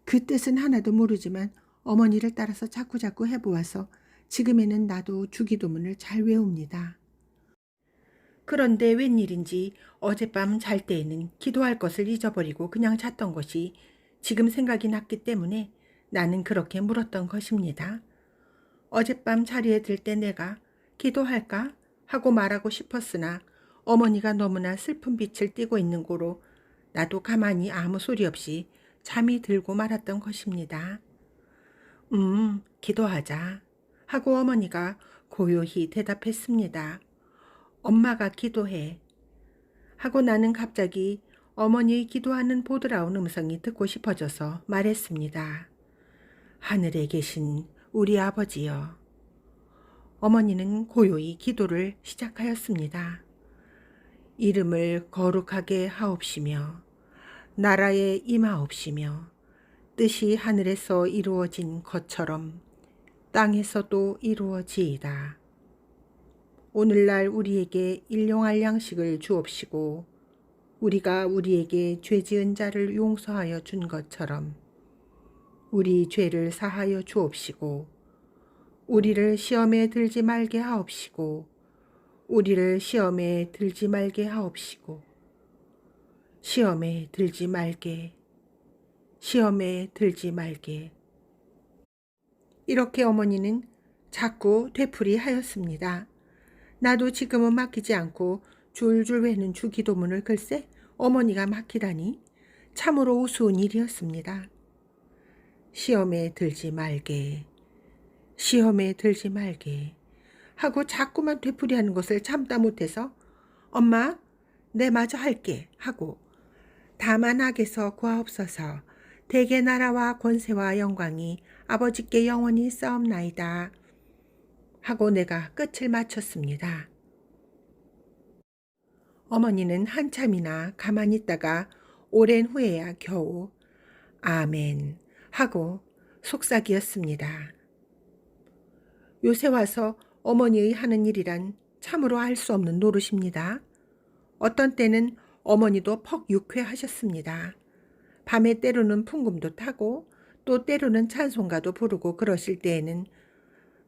그 뜻은 하나도 모르지만 어머니를 따라서 자꾸자꾸 해보아서 지금에는 나도 주기도문을 잘 외웁니다. 그런데 웬일인지 어젯밤 잘 때에는 기도할 것을 잊어버리고 그냥 잤던 것이 지금 생각이 났기 때문에 나는 그렇게 물었던 것입니다. 어젯밤 자리에 들 때 내가 기도할까? 하고 말하고 싶었으나 어머니가 너무나 슬픈 빛을 띠고 있는 고로 나도 가만히 아무 소리 없이 잠이 들고 말았던 것입니다. 기도하자 하고 어머니가 고요히 대답했습니다. 엄마가 기도해 하고 나는 갑자기 어머니의 기도하는 보드라운 음성이 듣고 싶어져서 말했습니다. 하늘에 계신 우리 아버지여. 어머니는 고요히 기도를 시작하였습니다. 이름을 거룩하게 하옵시며 나라에 임하옵시며 뜻이 하늘에서 이루어진 것처럼 땅에서도 이루어지이다. 오늘날 우리에게 일용할 양식을 주옵시고 우리가 우리에게 죄 지은 자를 용서하여 준 것처럼 우리 죄를 사하여 주옵시고 우리를 시험에 들지 말게 하옵시고 우리를 시험에 들지 말게 하옵시고 시험에 들지 말게 시험에 들지 말게. 이렇게 어머니는 자꾸 되풀이하였습니다. 나도 지금은 맡기지 않고 줄줄 외는 주기도문을 글쎄 어머니가 맡기다니 참으로 우스운 일이었습니다. 시험에 들지 말게 시험에 들지 말게 하고 자꾸만 되풀이하는 것을 참다 못해서 엄마 내 마저 할게 하고 다만 악에서 구하옵소서 대개 나라와 권세와 영광이 아버지께 영원히 싸움나이다 하고 내가 끝을 마쳤습니다. 어머니는 한참이나 가만히 있다가 오랜 후에야 겨우 아멘 하고 속삭이었습니다. 요새 와서 어머니의 하는 일이란 참으로 알 수 없는 노릇입니다. 어떤 때는 어머니도 퍽 유쾌하셨습니다. 밤에 때로는 풍금도 타고 또 때로는 찬송가도 부르고 그러실 때에는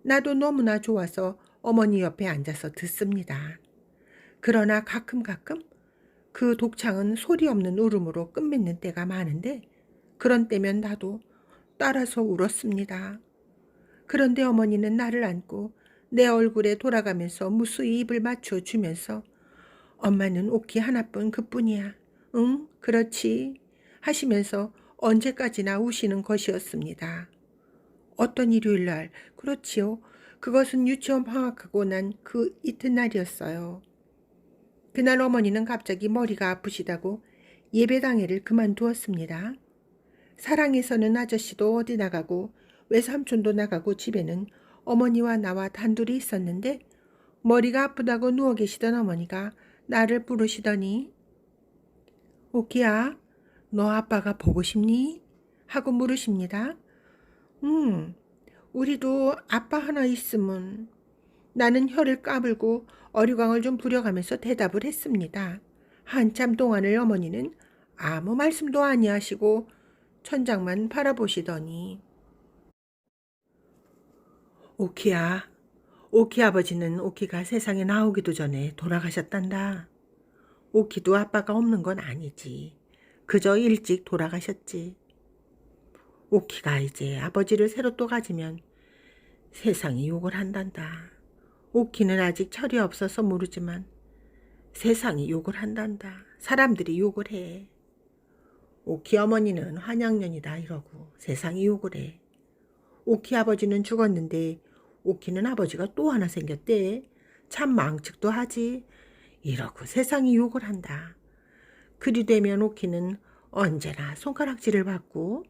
나도 너무나 좋아서 어머니 옆에 앉아서 듣습니다. 그러나 가끔 그 독창은 소리 없는 울음으로 끝맺는 때가 많은데 그런 때면 나도 따라서 울었습니다. 그런데 어머니는 나를 안고 내 얼굴에 돌아가면서 무수히 입을 맞춰 주면서 엄마는 오키 하나뿐 그뿐이야. 응, 그렇지. 하시면서 언제까지나 우시는 것이었습니다. 어떤 일요일 날, 그렇지요. 그것은 유치원 방학하고 난 그 이튿날이었어요. 그날 어머니는 갑자기 머리가 아프시다고 예배당회를 그만두었습니다. 사랑에서는 아저씨도 어디 나가고 외삼촌도 나가고 집에는 어머니와 나와 단둘이 있었는데 머리가 아프다고 누워 계시던 어머니가 나를 부르시더니 오키야, 너 아빠가 보고 싶니? 하고 물으십니다. 우리도 아빠 하나 있으면. 나는 혀를 까불고 어리광을 좀 부려가면서 대답을 했습니다. 한참 동안을 어머니는 아무 말씀도 아니하시고 천장만 바라보시더니 오키야, 오키 아버지는 오키가 세상에 나오기도 전에 돌아가셨단다. 오키도 아빠가 없는 건 아니지. 그저 일찍 돌아가셨지. 오키가 이제 아버지를 새로 또 가지면 세상이 욕을 한단다. 오키는 아직 철이 없어서 모르지만 세상이 욕을 한단다. 사람들이 욕을 해. 오키 어머니는 환양년이다 이러고 세상이 욕을 해. 오키 아버지는 죽었는데 오키는 아버지가 또 하나 생겼대. 참 망측도 하지. 이러고 세상이 욕을 한다. 그리 되면 오키는 언제나 손가락질을 받고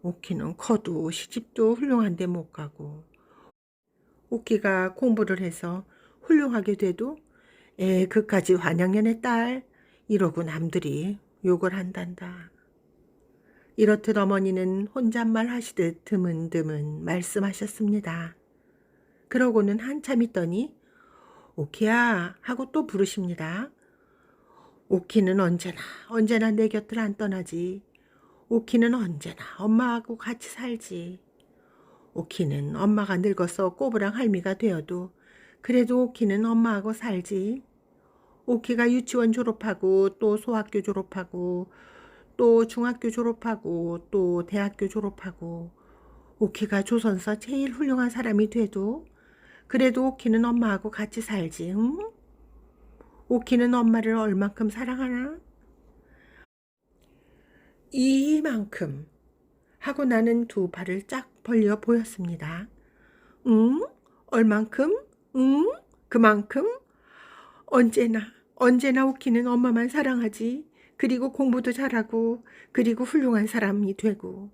오키는 커도 시집도 훌륭한데 못 가고 오키가 공부를 해서 훌륭하게 돼도 그까지 환양년의 딸 이러고 남들이 욕을 한단다. 이렇듯 어머니는 혼잣말 하시듯 드문드문 말씀하셨습니다. 그러고는 한참 있더니 오키야 하고 또 부르십니다. 오키는 언제나 내 곁을 안 떠나지. 오키는 언제나 엄마하고 같이 살지. 오키는 엄마가 늙어서 꼬부랑 할미가 되어도 그래도 오키는 엄마하고 살지. 오키가 유치원 졸업하고 또 소학교 졸업하고 또 중학교 졸업하고 또 대학교 졸업하고 오키가 조선서 제일 훌륭한 사람이 돼도 그래도 오키는 엄마하고 같이 살지. 응? 오키는 엄마를 얼만큼 사랑하나? 이만큼 하고 나는 두 팔을 쫙 벌려 보였습니다. 응? 얼만큼? 응? 그만큼? 언제나 오키는 엄마만 사랑하지. 그리고 공부도 잘하고 그리고 훌륭한 사람이 되고.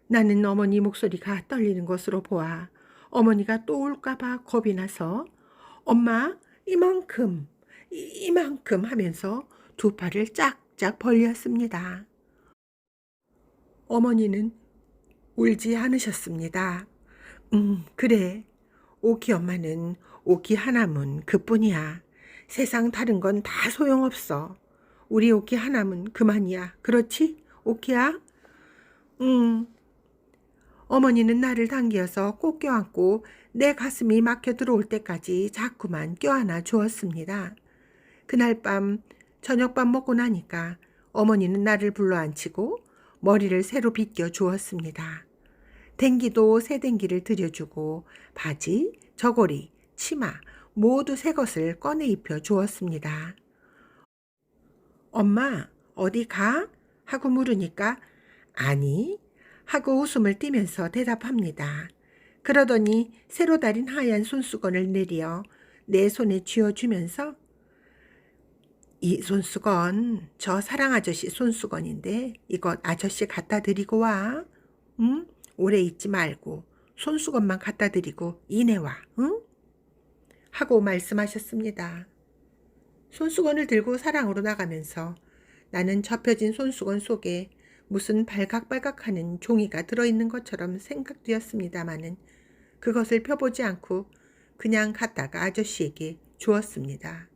나는 어머니 목소리가 떨리는 것으로 보아 어머니가 또 올까봐 겁이 나서 엄마 이만큼 하면서 두 팔을 짝짝 벌렸습니다. 어머니는 울지 않으셨습니다. 그래. 오키 엄마는 오키 하나면 그뿐이야. 세상 다른 건 다 소용없어. 우리 오키 하나면 그만이야. 그렇지? 오키야? 어머니는 나를 당겨서 꼭 껴안고 내 가슴이 막혀 들어올 때까지 자꾸만 껴안아 주었습니다. 그날 밤 저녁밥 먹고 나니까 어머니는 나를 불러앉히고 머리를 새로 빗겨 주었습니다. 댕기도 새 댕기를 들여주고 바지, 저고리, 치마 모두 새 것을 꺼내 입혀 주었습니다. 엄마 어디 가? 하고 물으니까 아니 하고 웃음을 띠면서 대답합니다. 그러더니 새로 달인 하얀 손수건을 내려 내 손에 쥐어주면서 이 손수건 저 사랑 아저씨 손수건인데 이것 아저씨 갖다 드리고 와. 응? 오래 있지 말고 손수건만 갖다 드리고 이내 와. 응? 하고 말씀하셨습니다. 손수건을 들고 사랑으로 나가면서 나는 접혀진 손수건 속에 무슨 발각발각하는 종이가 들어있는 것처럼 생각되었습니다마는 그것을 펴보지 않고 그냥 갖다가 아저씨에게 주었습니다.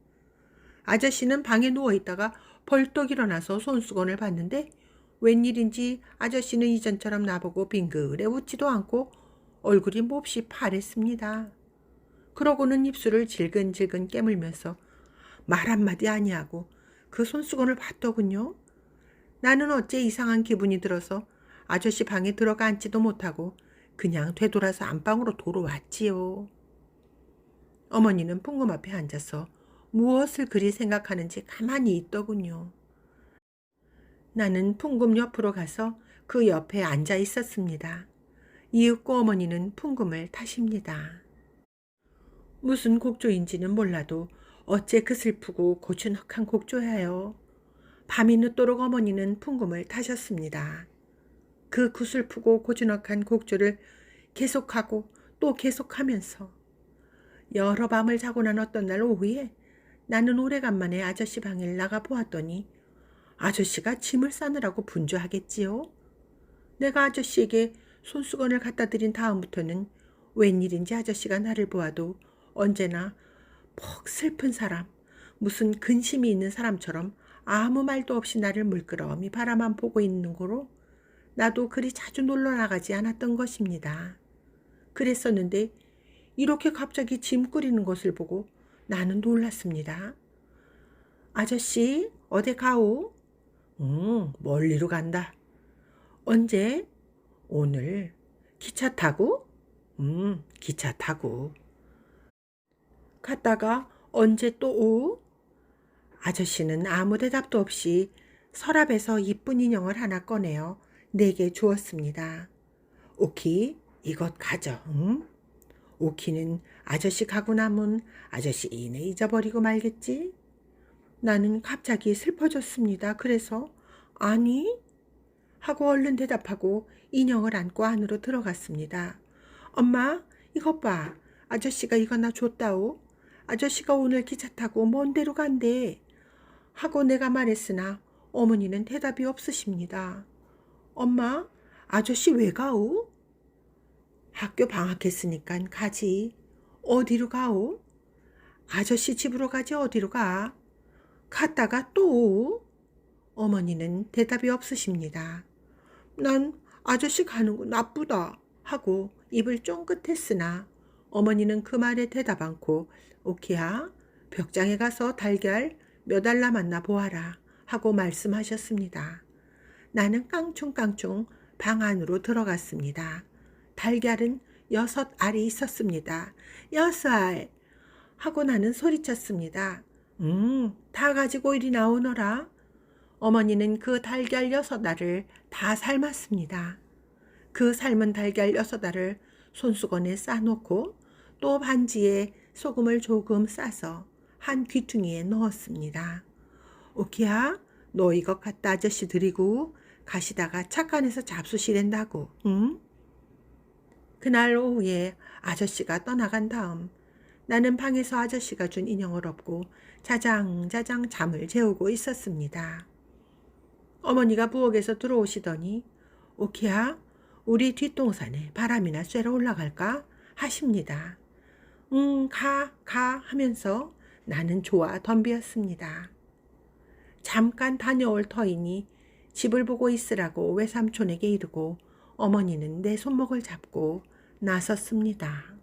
아저씨는 방에 누워있다가 벌떡 일어나서 손수건을 봤는데 웬일인지 아저씨는 이전처럼 나보고 빙그레 웃지도 않고 얼굴이 몹시 파랬습니다. 그러고는 입술을 질근질근 깨물면서 말 한마디 아니하고 그 손수건을 봤더군요. 나는 어째 이상한 기분이 들어서 아저씨 방에 들어가 앉지도 못하고 그냥 되돌아서 안방으로 돌아왔지요. 어머니는 풍금 앞에 앉아서 무엇을 그리 생각하는지 가만히 있더군요. 나는 풍금 옆으로 가서 그 옆에 앉아 있었습니다. 이윽고 어머니는 풍금을 타십니다. 무슨 곡조인지는 몰라도 어째 그 슬프고 고즈넉한 곡조야요. 밤이 늦도록 어머니는 풍금을 타셨습니다. 그 구슬프고 고즈넉한 곡조를 계속하고 또 계속하면서 여러 밤을 자고 난 어떤 날 오후에 나는 오래간만에 아저씨 방에 나가 보았더니 아저씨가 짐을 싸느라고 분주하겠지요. 내가 아저씨에게 손수건을 갖다 드린 다음부터는 웬일인지 아저씨가 나를 보아도 언제나 퍽 슬픈 사람, 무슨 근심이 있는 사람처럼 아무 말도 없이 나를 물끄러미 바라만 보고 있는 거로 나도 그리 자주 놀러 나가지 않았던 것입니다. 그랬었는데 이렇게 갑자기 짐 꾸리는 것을 보고 나는 놀랐습니다. 아저씨, 어디 가오? 멀리로 간다. 언제? 오늘. 기차 타고? 기차 타고. 갔다가 언제 또 오? 아저씨는 아무 대답도 없이 서랍에서 이쁜 인형을 하나 꺼내어 내게 주었습니다. 오키, 이것 가져. 응? 오키는 아저씨 가고 나면 아저씨 이내 잊어버리고 말겠지? 나는 갑자기 슬퍼졌습니다. 그래서 아니? 하고 얼른 대답하고 인형을 안고 안으로 들어갔습니다. 엄마, 이것 봐. 아저씨가 이거 나 줬다오. 아저씨가 오늘 기차 타고 먼 데로 간대. 하고 내가 말했으나 어머니는 대답이 없으십니다. 엄마, 아저씨 왜 가오? 학교 방학했으니까 가지. 어디로 가오? 아저씨 집으로 가지 어디로 가? 갔다가 또 오? 어머니는 대답이 없으십니다. 난 아저씨 가는 거 나쁘다 하고 입을 쫑긋했으나 어머니는 그 말에 대답 않고 오키야, 벽장에 가서 달걀 몇 알 남았나 보아라 하고 말씀하셨습니다. 나는 깡충깡충 방 안으로 들어갔습니다. 달걀은 6알이 있었습니다. 6알! 하고 나는 소리쳤습니다. 다 가지고 이리 나오너라. 어머니는 그 달걀 6알을 다 삶았습니다. 그 삶은 달걀 6알을 손수건에 싸놓고 또 반지에 소금을 조금 싸서 한 귀퉁이에 넣었습니다. 오키야, 너 이것 갖다 아저씨 드리고 가시다가 착간에서 잡수시랜다고, 응? 그날 오후에 아저씨가 떠나간 다음 나는 방에서 아저씨가 준 인형을 업고 자장자장 잠을 재우고 있었습니다. 어머니가 부엌에서 들어오시더니 오키야, 우리 뒷동산에 바람이나 쐬러 올라갈까? 하십니다. 가 하면서 나는 좋아 덤비었습니다. 잠깐 다녀올 터이니 집을 보고 있으라고 외삼촌에게 이르고 어머니는 내 손목을 잡고 나섰습니다.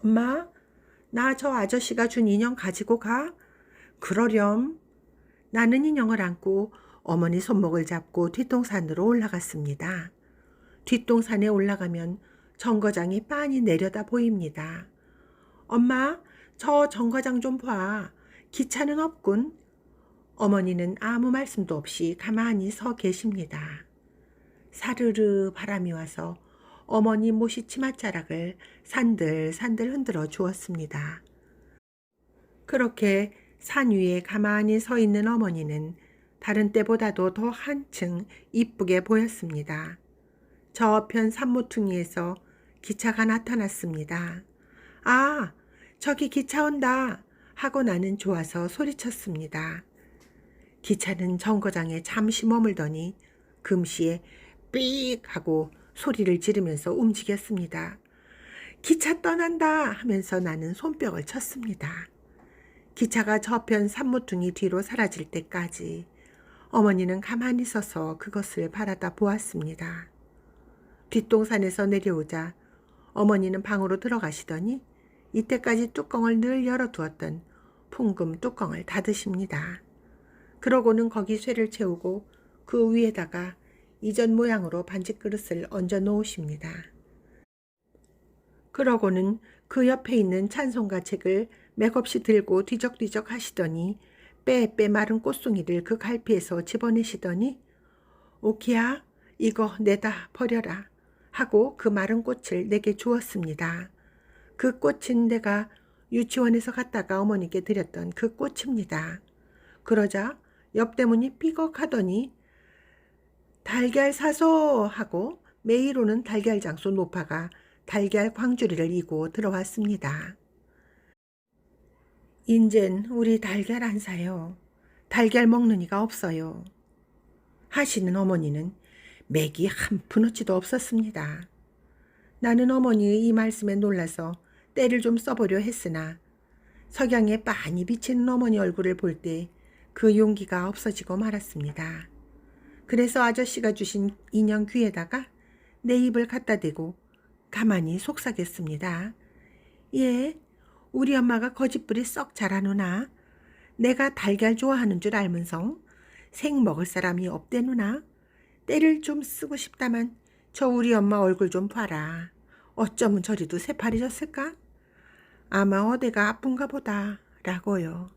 엄마, 나 저 아저씨가 준 인형 가지고 가? 그러렴. 나는 인형을 안고 어머니 손목을 잡고 뒷동산으로 올라갔습니다. 뒷동산에 올라가면 정거장이 빤히 내려다 보입니다. 엄마, 저 정거장 좀 봐. 기차는 없군. 어머니는 아무 말씀도 없이 가만히 서 계십니다. 사르르 바람이 와서 어머니 모시 치맛자락을 산들산들 흔들어 주었습니다. 그렇게 산 위에 가만히 서 있는 어머니는 다른 때보다도 더 한층 이쁘게 보였습니다. 저편 산모퉁이에서 기차가 나타났습니다. 아, 저기 기차 온다 하고 나는 좋아서 소리쳤습니다. 기차는 정거장에 잠시 머물더니 금시에 삑 하고 소리를 지르면서 움직였습니다. 기차 떠난다 하면서 나는 손뼉을 쳤습니다. 기차가 저편 산모퉁이 뒤로 사라질 때까지 어머니는 가만히 서서 그것을 바라다 보았습니다. 뒷동산에서 내려오자 어머니는 방으로 들어가시더니 이때까지 뚜껑을 늘 열어두었던 풍금 뚜껑을 닫으십니다. 그러고는 거기 쇠를 채우고 그 위에다가 이전 모양으로 반지 그릇을 얹어 놓으십니다. 그러고는 그 옆에 있는 찬송가 책을 맥없이 들고 뒤적뒤적 하시더니 빼빼 마른 꽃송이를 그 갈피에서 집어내시더니 오키야 이거 내다 버려라 하고 그 마른 꽃을 내게 주었습니다. 그 꽃은 내가 유치원에서 갔다가 어머니께 드렸던 그 꽃입니다. 그러자 옆대문이 삐걱하더니 달걀 사서 하고 매일 오는 달걀 장수 노파가 달걀 광주리를 이고 들어왔습니다. 인젠 우리 달걀 안 사요. 달걀 먹는 이가 없어요. 하시는 어머니는 맥이 한 푼어치도 없었습니다. 나는 어머니의 이 말씀에 놀라서 때를 좀 써보려 했으나 석양에 빤히 비치는 어머니 얼굴을 볼 때 그 용기가 없어지고 말았습니다. 그래서 아저씨가 주신 인형 귀에다가 내 입을 갖다 대고 가만히 속삭였습니다. 예, 우리 엄마가 거짓부리 썩 잘하누나. 내가 달걀 좋아하는 줄 알면서 생 먹을 사람이 없대누나. 때를 좀 쓰고 싶다만 저 우리 엄마 얼굴 좀 봐라. 어쩌면 저리도 새파래졌을까? 아마 어디가 아픈가 보다 라고요.